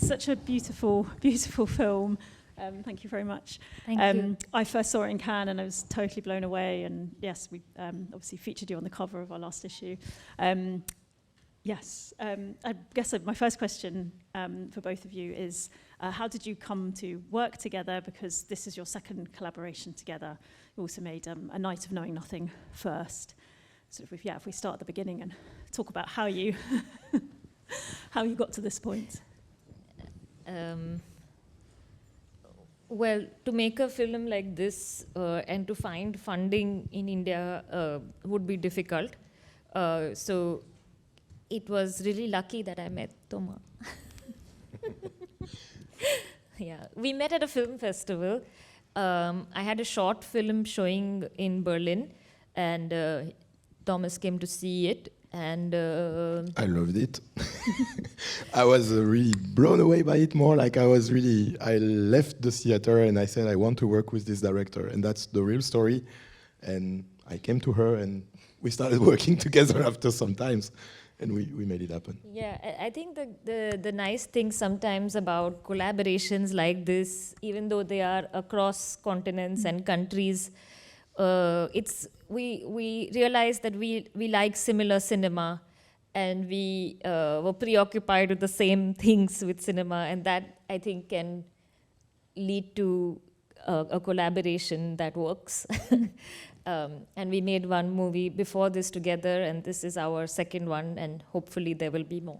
such a beautiful, beautiful film. Thank you very much. Thank you. I first saw it in Cannes and I was totally blown away. And yes, we obviously featured you on the cover of our last issue. I guess my first question for both of you is, how did you come to work together? Because this is your second collaboration together. You also made A Night of Knowing Nothing first. So if we start at the beginning and talk about how you how you got to this point. Well, to make a film like this and to find funding in India would be difficult. So it was really lucky that I met Toma. Yeah, we met at a film festival. I had a short film showing in Berlin, and Thomas came to see it. And I loved it. I was really blown away by it. More like I left the theater and I said I want to work with this director, and that's the real story. And I came to her and we started working together after some times, and we made it happen. Yeah, I think the nice thing sometimes about collaborations like this, even though they are across continents and countries, we realized that we like similar cinema, and we were preoccupied with the same things with cinema, and that I think can lead to a collaboration that works. And we made one movie before this together, and this is our second one, and hopefully there will be more.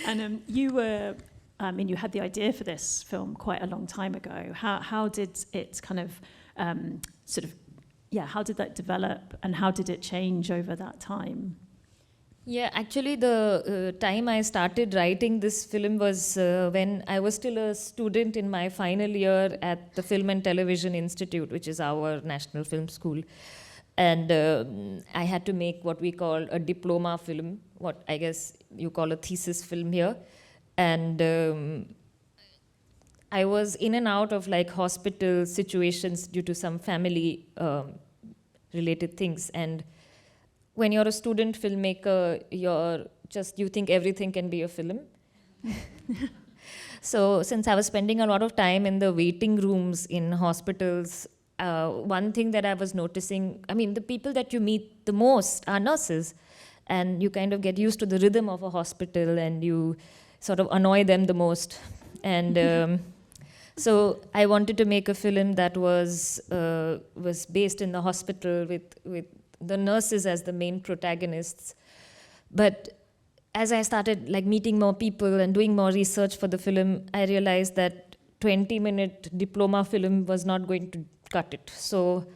And you had the idea for this film quite a long time ago. How did it kind of how did that develop, and how did it change over that time? Yeah, actually the time I started writing this film was when I was still a student in my final year at the Film and Television Institute, which is our national film school. And I had to make what we call a diploma film, what I guess you call a thesis film here. And I was in and out of like hospital situations due to some family related things. And when you're a student filmmaker, you think everything can be a film. So since I was spending a lot of time in the waiting rooms in hospitals, one thing that I was noticing, the people that you meet the most are nurses, and you kind of get used to the rhythm of a hospital and you sort of annoy them the most. And so I wanted to make a film that was based in the hospital with the nurses as the main protagonists. But as I started meeting more people and doing more research for the film, I realized that 20-minute diploma film was not going to cut it. So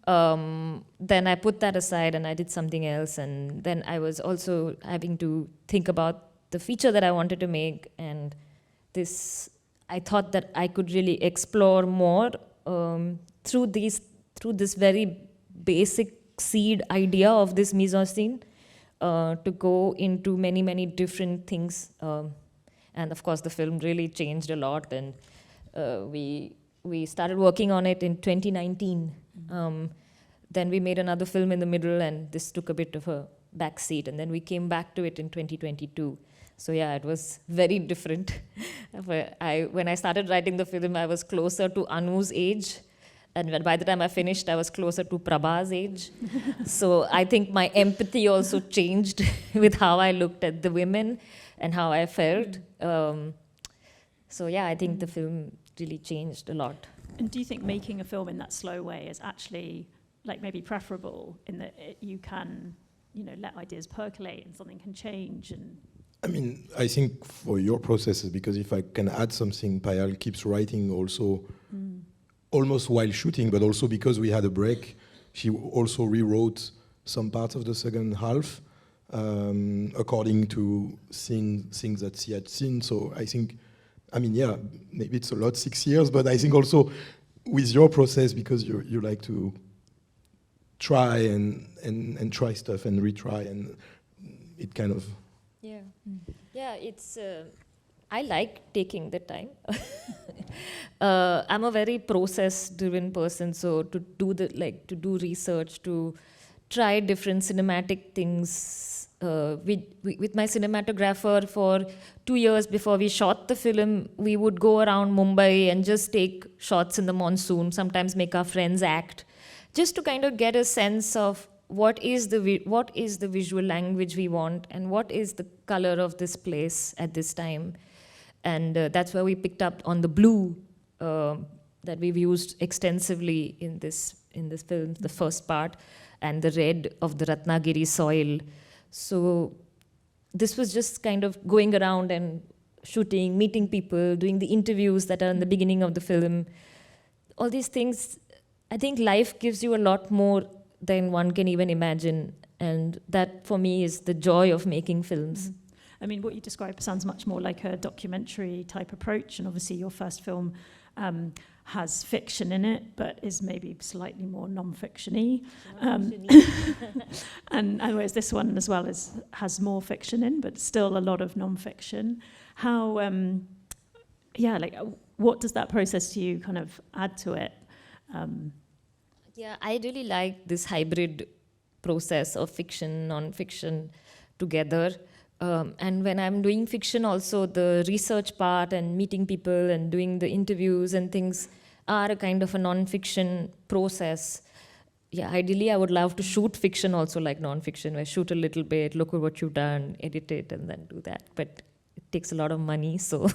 then I put that aside and I did something else. And then I was also having to think about the feature that I wanted to make. And I thought that I could really explore more through this very basic seed idea of this mise-en-scene to go into many, many different things. And of course, the film really changed a lot. And we started working on it in 2019. Then we made another film in the middle, and this took a bit of a backseat. And then we came back to it in 2022. So yeah, it was very different. When I started writing the film, I was closer to Anu's age. And by the time I finished, I was closer to Prabha's age. So I think my empathy also changed with how I looked at the women and how I felt. So yeah, I think the film really changed a lot. And do you think making a film in that slow way is actually maybe preferable in that you can, let ideas percolate and something can change? And I think for your processes, because if I can add something, Payal keeps writing also almost while shooting, but also because we had a break, she also rewrote some parts of the second half according to things that she had seen. So I think, maybe it's a lot, 6 years, but I think also with your process, because you like to try and try stuff and retry, and it kind of... Yeah, it's... I like taking the time. I'm a very process-driven person, so to do research, to tried different cinematic things. With my cinematographer for 2 years before we shot the film, we would go around Mumbai and just take shots in the monsoon, sometimes make our friends act, just to kind of get a sense of what is the visual language we want and what is the color of this place at this time. And that's where we picked up on the blue that we've used extensively in this film, the first part, and the red of the Ratnagiri soil. So this was just kind of going around and shooting, meeting people, doing the interviews that are in the beginning of the film. All these things, I think life gives you a lot more than one can even imagine. And that, for me, is the joy of making films. Mm-hmm. I mean, what you describe sounds much more like a documentary type approach. And obviously your first film has fiction in it, but is maybe slightly more non-fiction-y. And whereas this one as well has more fiction in, but still a lot of non-fiction. How, what does that process to you kind of add to it? Yeah, I really like this hybrid process of fiction, non-fiction together. And when I'm doing fiction also, the research part and meeting people and doing the interviews and things are a kind of a non-fiction process. Yeah, ideally I would love to shoot fiction also like non-fiction, where I shoot a little bit, look at what you've done, edit it, and then do that. But it takes a lot of money, so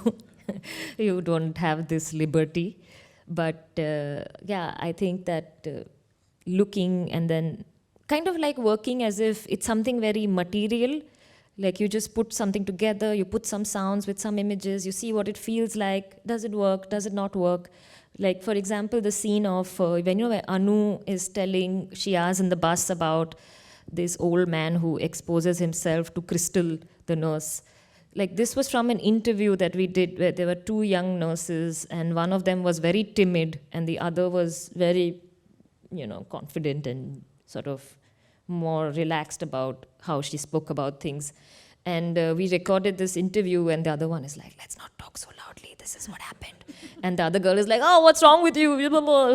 you don't have this liberty. But I think that looking and then kind of like working as if it's something very material. Like you just put something together, you put some sounds with some images, you see what it feels like, does it work, does it not work? Like, for example, the scene of, where Anu is telling Shiaz in the bus about this old man who exposes himself to Crystal, the nurse. Like, this was from an interview that we did where there were 2 young nurses, and one of them was very timid, and the other was very, confident and sort of more relaxed about how she spoke about things. And we recorded this interview, and the other one is like, let's not talk so loudly, this is what happened. And the other girl is like, oh, what's wrong with you?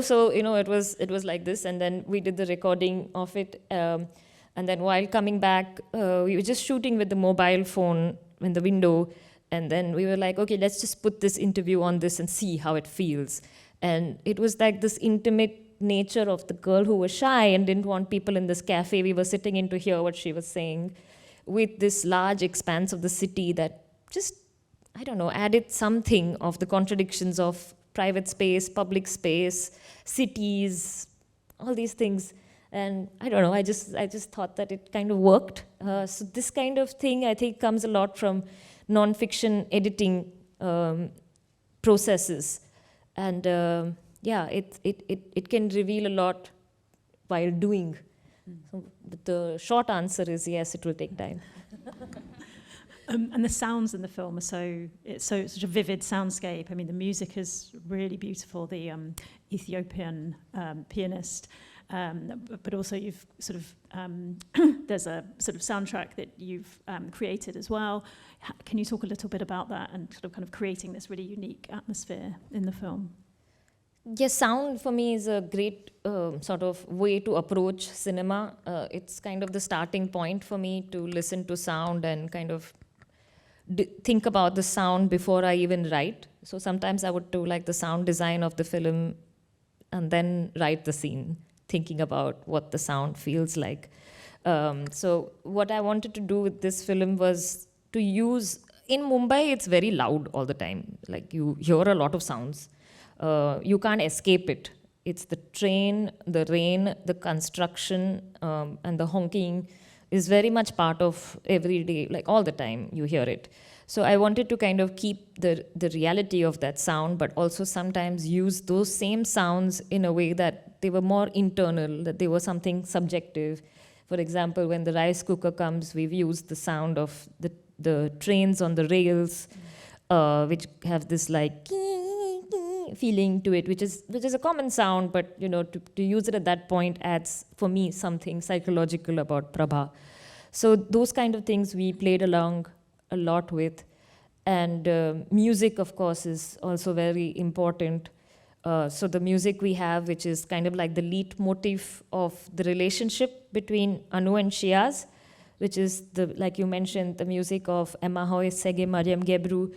So, it was like this. And then we did the recording of it. And then while coming back, we were just shooting with the mobile phone in the window. And then we were like, okay, let's just put this interview on this and see how it feels. And it was like this intimate nature of the girl who was shy and didn't want people in this cafe we were sitting in to hear what she was saying, with this large expanse of the city that just, added something of the contradictions of private space, public space, cities, all these things. And I just thought that it kind of worked. So this kind of thing, I think, comes a lot from non-fiction editing processes. And it can reveal a lot while doing. So the short answer is yes, it will take time. And the sounds in the film are it's such a vivid soundscape. I mean, the music is really beautiful. The Ethiopian pianist, but also you've sort of there's a sort of soundtrack that you've created as well. Can you talk a little bit about that and sort of kind of creating this really unique atmosphere in the film? Yes, sound for me is a great sort of way to approach cinema. It's kind of the starting point for me to listen to sound and kind of think about the sound before I even write. So sometimes I would do like the sound design of the film and then write the scene, thinking about what the sound feels like. So what I wanted to do with this film was to use, in Mumbai, it's very loud all the time. Like you hear a lot of sounds. You can't escape it. It's the train, the rain, the construction, and the honking is very much part of every day, like all the time you hear it. So I wanted to kind of keep the reality of that sound, but also sometimes use those same sounds in a way that they were more internal, that they were something subjective. For example, when the rice cooker comes, we've used the sound of the trains on the rails, which have this like feeling to it, which is a common sound, but to use it at that point adds, for me, something psychological about Prabha. So those kind of things we played along a lot with. And music, of course, is also very important. So the music we have, which is kind of like the leitmotif of the relationship between Anu and Shiaz, which is, like you mentioned, the music of Emma Hoy Sege Mariam Gebru,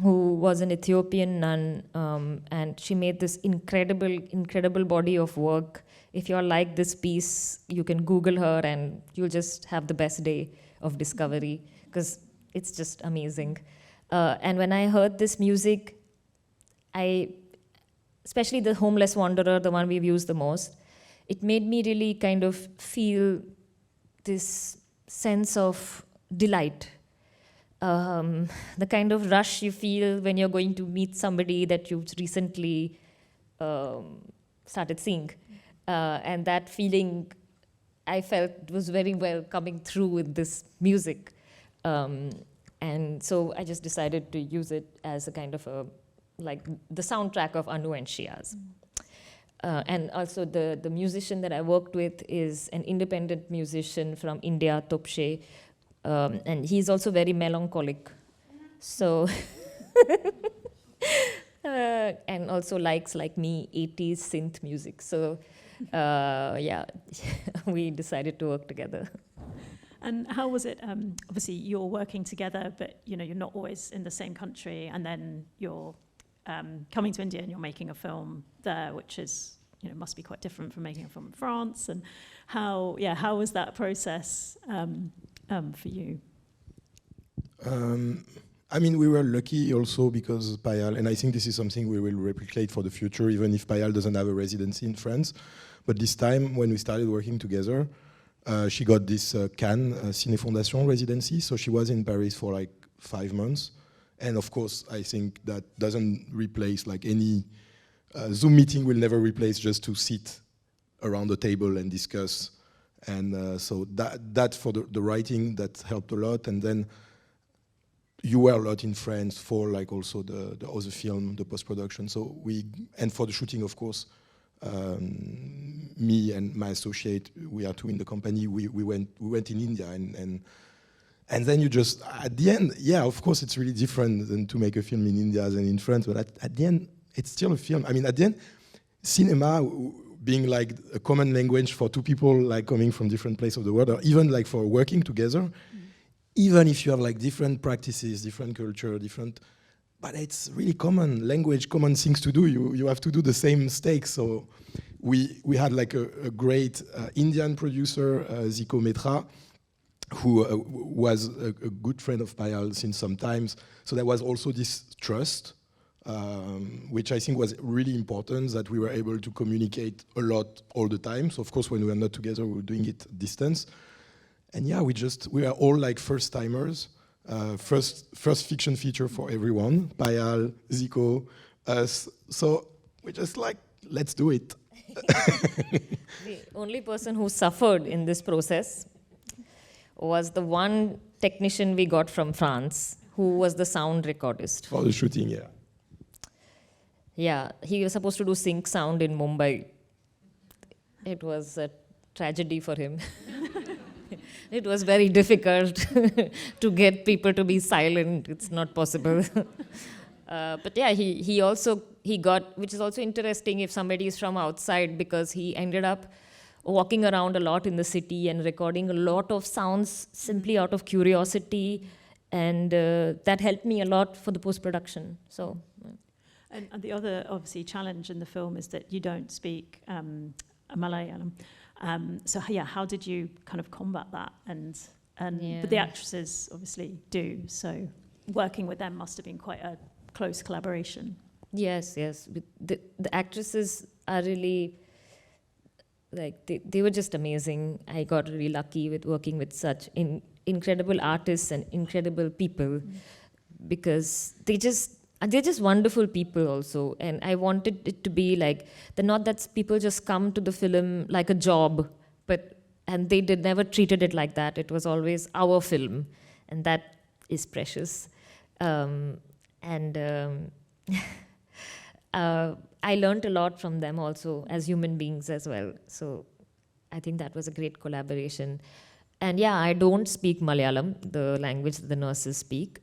who was an Ethiopian nun, and she made this incredible body of work. If you're like this piece, you can Google her and you'll just have the best day of discovery, because it's just amazing. And when I heard this music, especially the Homeless Wanderer, the one we've used the most, it made me really kind of feel this sense of delight. The kind of rush you feel when you're going to meet somebody that you've recently started seeing. And that feeling, I felt, was very well coming through with this music. And so I just decided to use it as a kind of like the soundtrack of Anu and Shiaz. And also the musician that I worked with is an independent musician from India, Topshe, and he's also very melancholic. So, and also likes, like me, 80s synth music. So, yeah, we decided to work together. And how was it? Obviously, you're working together, but you're not always in the same country, and then you're coming to India and you're making a film there, which is must be quite different from making a film in France. And how was that process for you? I mean, we were lucky also because Payal, and I think this is something we will replicate for the future, even if Payal doesn't have a residency in France. But this time, when we started working together, she got this Cannes Ciné Fondation residency, so she was in Paris for like 5 months. And of course, I think that doesn't replace, like any Zoom meeting will never replace just to sit around the table and discuss. And so that for the writing, that helped a lot. And then you were a lot in France for like also the other film, the post-production. So and for the shooting, of course, me and my associate, we are two in the company, we went in India and then you just, at the end, yeah, of course it's really different than to make a film in India than in France, but at the end, it's still a film. I mean, at the end, cinema being like a common language for two people like coming from different places of the world, or even like for working together, even if you have like different practices, different culture, but it's really common language, common things to do. You have to do the same stakes. So we had like a great Indian producer, Ziko Metra, who was a good friend of Payal since some times. So there was also this trust, which I think was really important, that we were able to communicate a lot all the time. So of course, when we were not together, we were doing it at distance. And yeah, we are all like first timers. First fiction feature for everyone. Payal, Ziko, us. So we just like, let's do it. The only person who suffered in this process was the one technician we got from France, who was the sound recordist. For the shooting, yeah. Yeah, he was supposed to do sync sound in Mumbai. It was a tragedy for him. It was very difficult to get people to be silent. It's not possible. But yeah, he got, which is also interesting if somebody is from outside, because he ended up walking around a lot in the city and recording a lot of sounds simply out of curiosity, and that helped me a lot for the post-production. So. And the other, obviously, challenge in the film is that you don't speak Malayalam. So yeah, how did you kind of combat that? But the actresses obviously do. So working with them must have been quite a close collaboration. Yes. The actresses are really, like, they were just amazing. I got really lucky with working with such incredible artists and incredible people, because they're just wonderful people also. And I wanted it to be like, not that people just come to the film like a job, and they never treated it like that. It was always our film, and that is precious. I learned a lot from them also as human beings as well. So I think that was a great collaboration. And yeah, I don't speak Malayalam, the language that the nurses speak.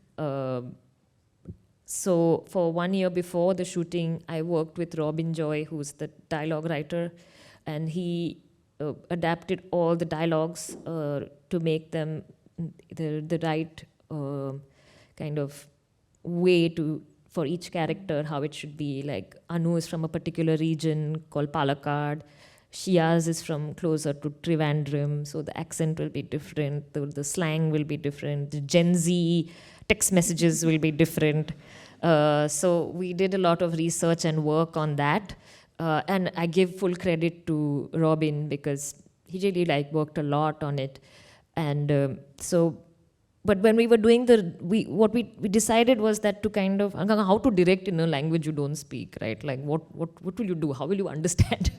So for 1 year before the shooting, I worked with Robin Joy, who's the dialogue writer, and he adapted all the dialogues to make them the right kind of way for each character, how it should be. Like Anu is from a particular region called Palakkad. Shiaz is from closer to Trivandrum, so the accent will be different, the slang will be different, the Gen Z text messages will be different. So we did a lot of research and work on that. And I give full credit to Robin because he really worked a lot on it. And but when we were doing what we decided was that to kind of, how to direct in a language you don't speak, right? Like what will you do? How will you understand?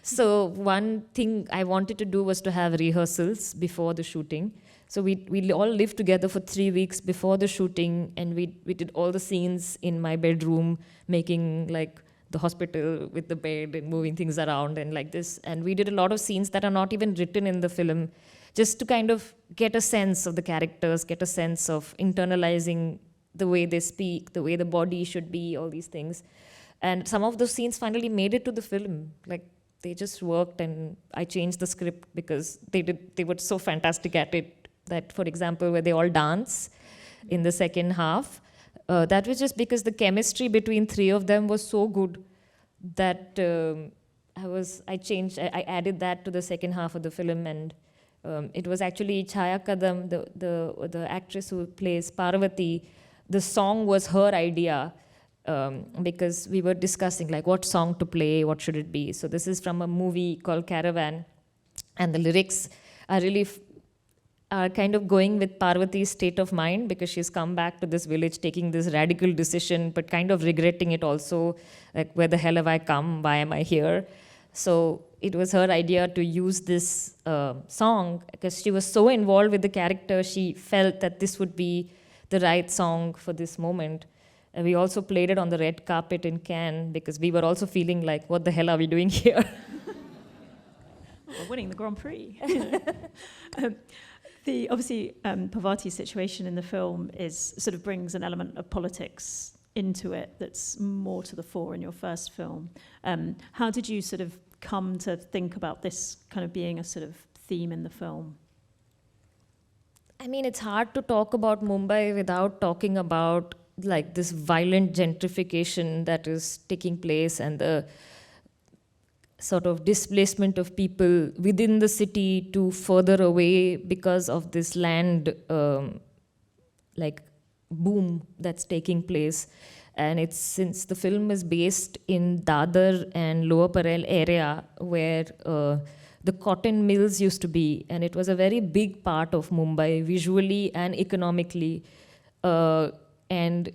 So one thing I wanted to do was to have rehearsals before the shooting. So we all lived together for 3 weeks before the shooting, and we did all the scenes in my bedroom, making the hospital with the bed and moving things around and like this. And we did a lot of scenes that are not even written in the film, just to kind of get a sense of the characters, get a sense of internalizing the way they speak, the way the body should be, all these things. And some of those scenes finally made it to the film. They just worked, and I changed the script because they were so fantastic at it that, for example, where they all dance in the second half, that was just because the chemistry between 3 of them was so good that I added that to the second half of the film. And it was actually Chaya Kadam, the actress who plays Parvati. The song was her idea because we were discussing what song to play, what should it be. So this is from a movie called Caravan, and the lyrics are really are kind of going with Parvati's state of mind, because she's come back to this village taking this radical decision, but kind of regretting it also, where the hell have I come? Why am I here? So it was her idea to use this song because she was so involved with the character. She felt that this would be the right song for this moment. And we also played it on the red carpet in Cannes because we were also feeling what the hell are we doing here? We're winning the Grand Prix. Obviously, Parvati's situation in the film sort of brings an element of politics into it that's more to the fore in your first film. How did you sort of come to think about this kind of being a sort of theme in the film? I mean, it's hard to talk about Mumbai without talking about this violent gentrification that is taking place, and the sort of displacement of people within the city to further away because of this land boom that's taking place. And since the film is based in Dadar and Lower Parel area where the cotton mills used to be, and it was a very big part of Mumbai visually and economically, and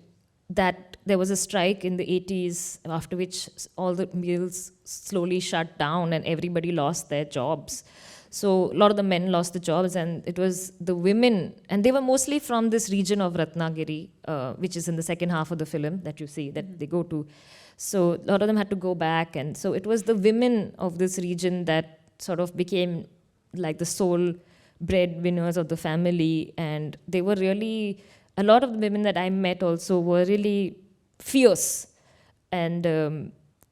that there was a strike in the 80s, after which all the mills slowly shut down and everybody lost their jobs. So a lot of the men lost the jobs, and it was the women, and they were mostly from this region of Ratnagiri, which is in the second half of the film that you see, that they go to. So a lot of them had to go back, and so it was the women of this region that sort of became the sole breadwinners of the family, and they were really, a lot of the women that I met also were really fierce, and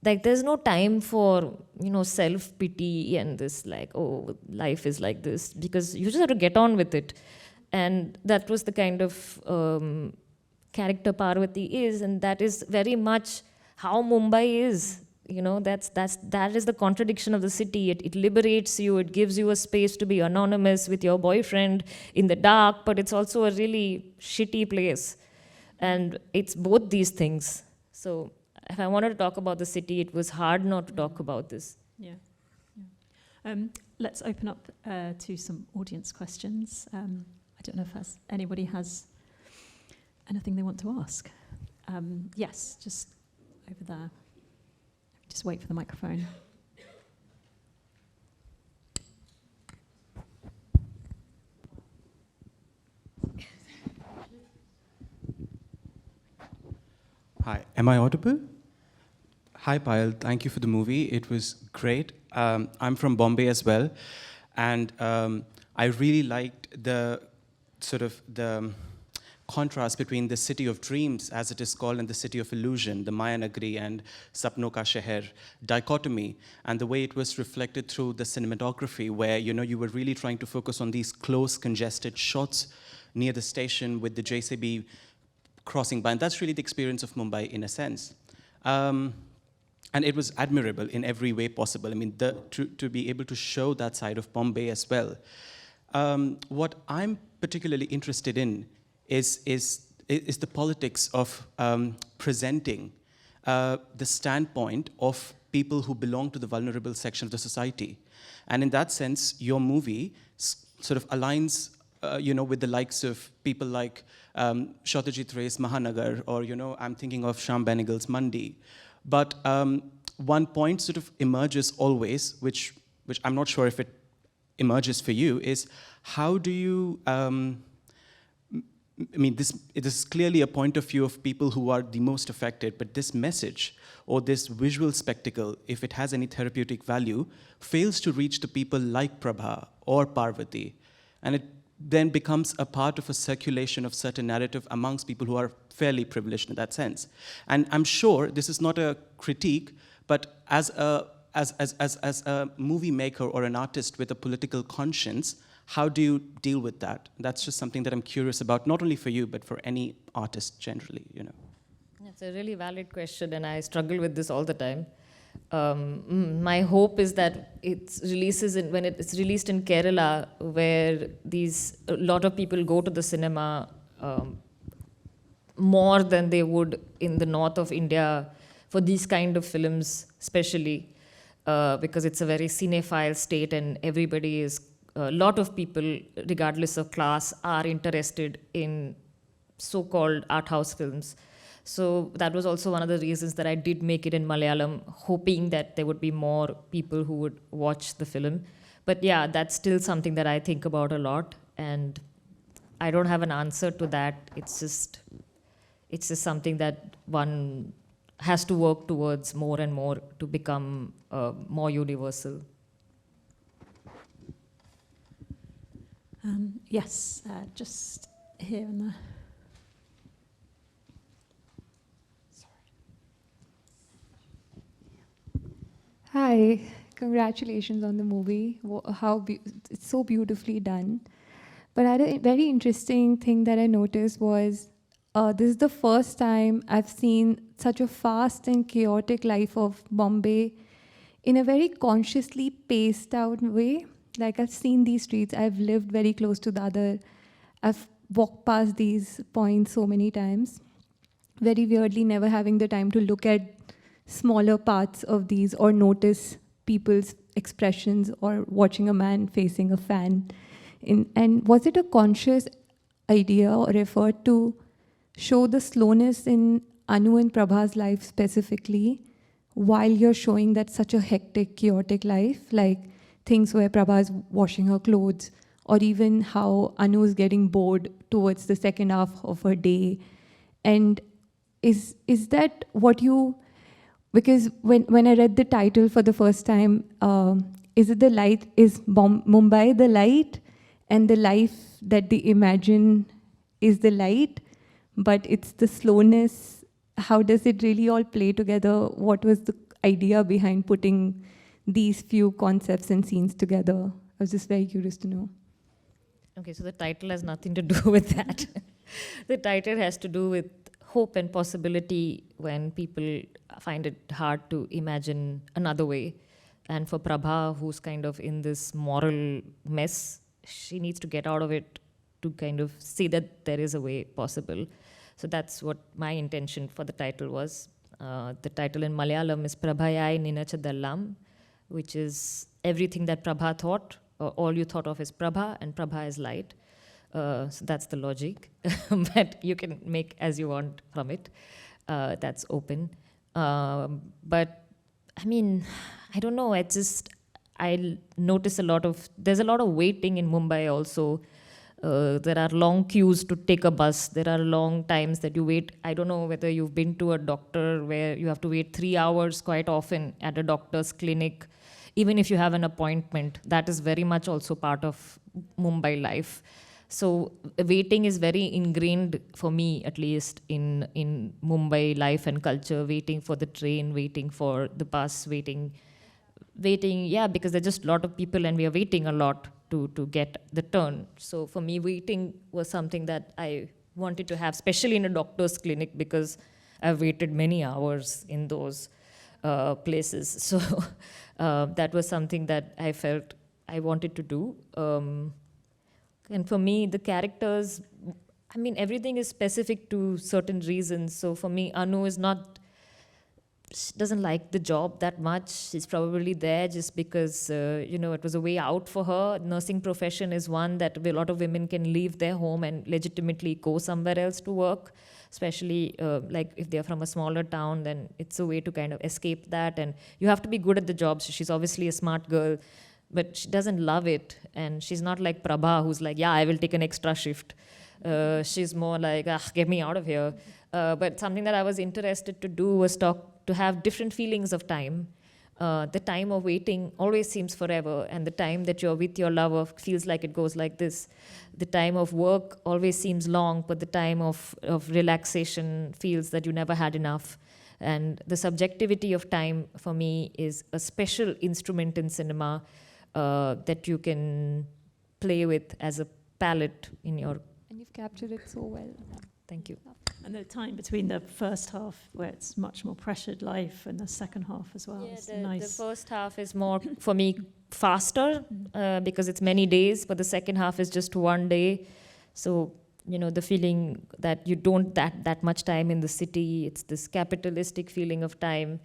there's no time for self-pity and this oh, life is like this, because you just have to get on with it. And that was the kind of character Parvati is, and that is very much how Mumbai is. That is the contradiction of the city. It liberates you, it gives you a space to be anonymous with your boyfriend in the dark, but it's also a really shitty place. And it's both these things. So if I wanted to talk about the city, it was hard not to talk about this. Yeah. Let's open up to some audience questions. I don't know if anybody has anything they want to ask. Yes, just over there. Just wait for the microphone. Hi, am I audible? Hi, Payal. Thank you for the movie. It was great. I'm from Bombay as well, and I really liked the sort of the contrast between the city of dreams, as it is called, and the city of illusion, the Maya Nagari and Sapno Ka Sheher dichotomy, and the way it was reflected through the cinematography, where you were really trying to focus on these close, congested shots near the station with the JCB crossing by. And that's really the experience of Mumbai in a sense. And it was admirable in every way possible. I mean, to be able to show that side of Bombay as well. What I'm particularly interested in is the politics of presenting the standpoint of people who belong to the vulnerable section of the society. And in that sense, your movie sort of aligns with the likes of people like Satyajit Ray's Mahanagar, or, I'm thinking of Shyam Benegal's Mandi. But one point sort of emerges always, which I'm not sure if it emerges for you, is how do you, this is clearly a point of view of people who are the most affected, but this message or this visual spectacle, if it has any therapeutic value, fails to reach the people like Prabha or Parvati. And it then becomes a part of a circulation of certain narrative amongst people who are fairly privileged in that sense. And I'm sure this is not a critique, but as a movie maker or an artist with a political conscience, how do you deal with that? That's just something that I'm curious about, not only for you, but for any artist generally, It's a really valid question, and I struggle with this all the time. My hope is that when it's released in Kerala, where a lot of people go to the cinema more than they would in the north of India for these kind of films, especially because it's a very cinephile state, and a lot of people, regardless of class, are interested in so-called art house films. So that was also one of the reasons that I did make it in Malayalam, hoping that there would be more people who would watch the film. But yeah, that's still something that I think about a lot, and I don't have an answer to that. It's just something that one has to work towards more and more to become more universal. Yes, just here and there. Hi, congratulations on the movie. It's so beautifully done. But a very interesting thing that I noticed was this is the first time I've seen such a fast and chaotic life of Bombay in a very consciously paced out way. Like, I've seen these streets, I've lived very close to Dadar, I've walked past these points so many times, very weirdly never having the time to look at smaller parts of these or notice people's expressions or watching a man facing a fan. And was it a conscious idea or effort to show the slowness in Anu and Prabha's life specifically while you're showing that such a hectic, chaotic life, like things where Prabha is washing her clothes, or even how Anu is getting bored towards the second half of her day? And is that what you... Because when I read the title for the first time, is it the light, is Mumbai the light, and the life that they imagine is the light, but it's the slowness? How does it really all play together? What was the idea behind putting these few concepts and scenes together? I was just very curious to know. Okay, so the title has nothing to do with that. The title has to do with hope and possibility when people find it hard to imagine another way. And for Prabha, who's kind of in this moral mess, she needs to get out of it to kind of see that there is a way possible. So that's what my intention for the title was. The title in Malayalam is Prabhayai Ninachadallam, which is everything that Prabha thought, all you thought of is Prabha, and Prabha is light. So that's the logic, but you can make as you want from it. That's open. But I mean, I don't know. I notice there's a lot of waiting in Mumbai also. There are long queues to take a bus. There are long times that you wait. I don't know whether you've been to a doctor where you have to wait 3 hours quite often at a doctor's clinic. Even if you have an appointment, that is very much also part of Mumbai life. So waiting is very ingrained for me, at least, in Mumbai life and culture. Waiting for the train, waiting for the bus, waiting, yeah, because there's just a lot of people and we are waiting a lot to get the turn. So for me, waiting was something that I wanted to have, especially in a doctor's clinic, because I've waited many hours in those places. So that was something that I felt I wanted to do. And for me, the characters, I mean, everything is specific to certain reasons. So for me, Anu is not, she doesn't like the job that much. She's probably there just because, it was a way out for her. Nursing profession is one that a lot of women can leave their home and legitimately go somewhere else to work, especially like if they're from a smaller town, then it's a way to kind of escape that. And you have to be good at the job. So she's obviously a smart girl, but she doesn't love it. And she's not like Prabha, who's like, yeah, I will take an extra shift. She's more like, get me out of here. But something that I was interested to do was to have different feelings of time. The time of waiting always seems forever, and the time that you're with your lover feels like it goes like this. The time of work always seems long, but the time of relaxation feels that you never had enough. And the subjectivity of time, for me, is a special instrument in cinema that you can play with as a palette in your... And you've captured it so well. Thank you. And the time between the first half, where it's much more pressured life, and the second half as well. It's nice. The first half is more, for me, faster because it's many days, but the second half is just one day. So, the feeling that you don't that much time in the city, it's this capitalistic feeling of time.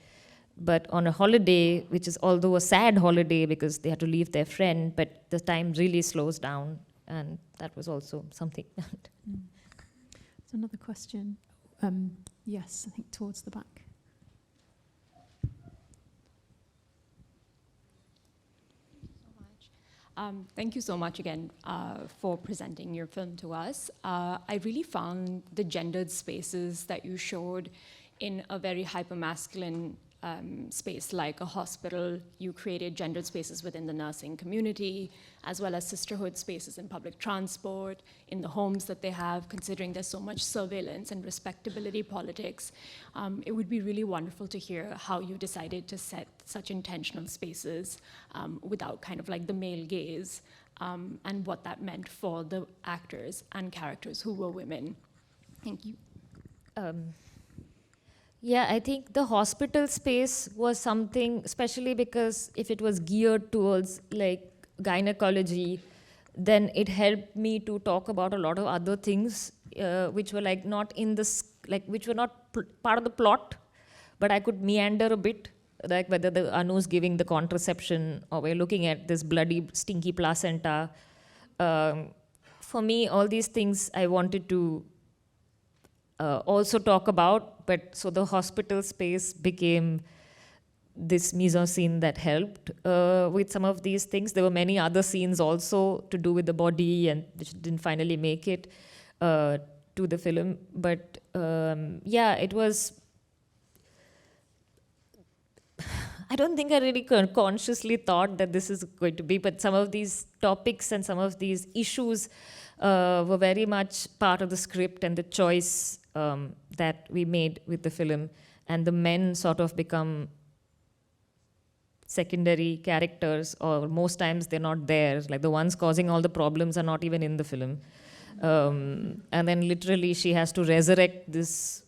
But on a holiday, which is although a sad holiday because they had to leave their friend, but the time really slows down. And that was also something. There's another question. Yes, I think towards the back. Thank you so much again for presenting your film to us. I really found the gendered spaces that you showed in a very hypermasculine space like a hospital. You created gendered spaces within the nursing community, as well as sisterhood spaces in public transport, in the homes that they have, considering there's so much surveillance and respectability politics. It would be really wonderful to hear how you decided to set such intentional spaces without kind of like the male gaze, and what that meant for the actors and characters who were women. Thank you. Yeah, I think the hospital space was something, especially because if it was geared towards like gynecology, then it helped me to talk about a lot of other things which were like not in this, like which were not part of the plot, but I could meander a bit, like whether the Anu's giving the contraception or we're looking at this bloody stinky placenta. For me, all these things I wanted to also talk about, but so the hospital space became this mise-en-scene that helped with some of these things. There were many other scenes also to do with the body, and which didn't finally make it to the film. But yeah, it was... I don't think I really consciously thought that this is going to be, but some of these topics and some of these issues were very much part of the script and the choice that we made with the film. And the men sort of become secondary characters, or most times they're not there. Like the ones causing all the problems are not even in the film. And then literally she has to resurrect this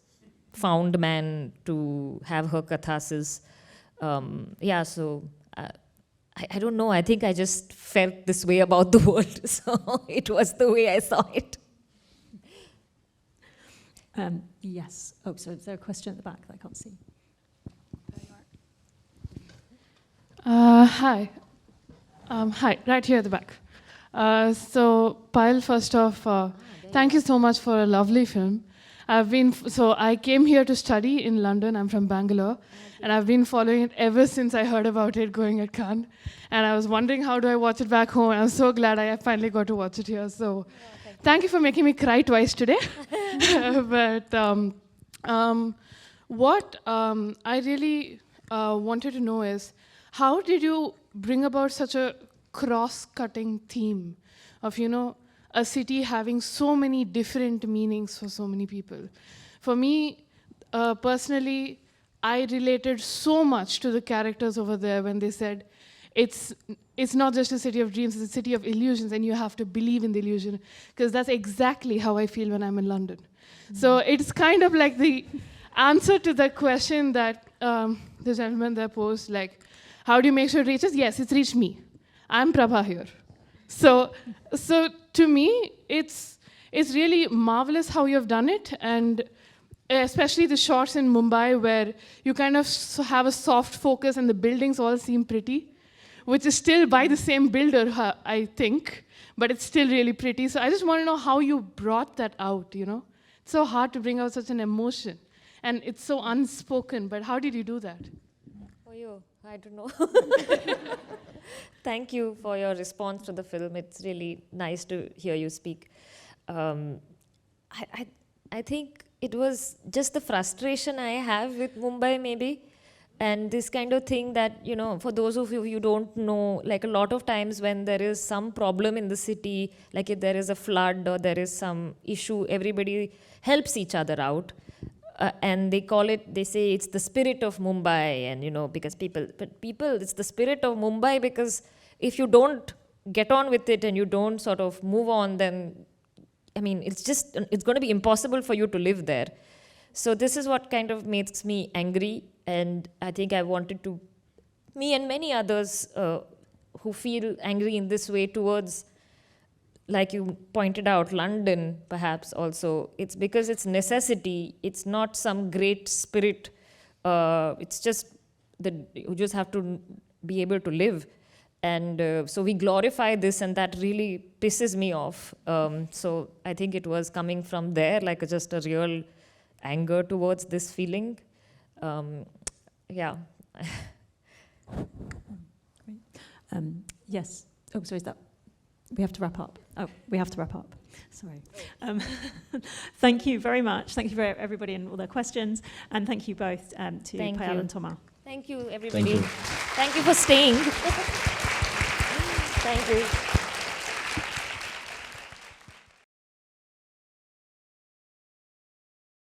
found man to have her catharsis. Yeah, so I don't know. I think I just felt this way about the world. So it was the way I saw it. Yes. Oh, so is there a question at the back that I can't see? Hi. Hi, right here at the back. So, Payal, first off, thank you so much for a lovely film. I came here to study in London. I'm from Bangalore. And I've been following it ever since I heard about it going at Cannes. And I was wondering, how do I watch it back home? And I'm so glad I finally got to watch it here. So, thank you for making me cry twice today. But what I really wanted to know is, how did you bring about such a cross-cutting theme of, a city having so many different meanings for so many people. For me, personally, I related so much to the characters over there when they said, it's not just a city of dreams, it's a city of illusions, and you have to believe in the illusion, because that's exactly how I feel when I'm in London. So it's kind of like the answer to the question that the gentleman there posed, like, how do you make sure it reaches? Yes, it's reached me. I'm Prabha here. So to me, it's really marvelous how you have done it, and especially the shots in Mumbai where you kind of have a soft focus and the buildings all seem pretty, which is still by the same builder, I think, but it's still really pretty. So I just want to know how you brought that out, you know? It's so hard to bring out such an emotion, and it's so unspoken, but how did you do that? For you, I don't know. Thank you for your response to the film. It's really nice to hear you speak. I think it was just the frustration I have with Mumbai, maybe. And this kind of thing that, you know, for those of you who don't know, like a lot of times when there is some problem in the city, like if there is a flood or there is some issue, everybody helps each other out. And they say it's the spirit of Mumbai, and, you know, because people, it's the spirit of Mumbai because if you don't get on with it and you don't sort of move on, then, I mean, it's going to be impossible for you to live there. So this is what kind of makes me angry. And I think I wanted to, me and many others who feel angry in this way towards, like you pointed out, London perhaps also, it's because it's necessity, it's not some great spirit, it's just that you just have to be able to live. And so we glorify this, and that really pisses me off. So I think it was coming from there, like just a real anger towards this feeling. Yeah. Great. Yes. Oh, sorry, is that? We have to wrap up. Oh, we have to wrap up. Sorry. Thank you very much. Thank you for everybody and all their questions. And thank you both to Payal and Thomas. Thank you, everybody. Thank you. Thank you for staying. Thank you.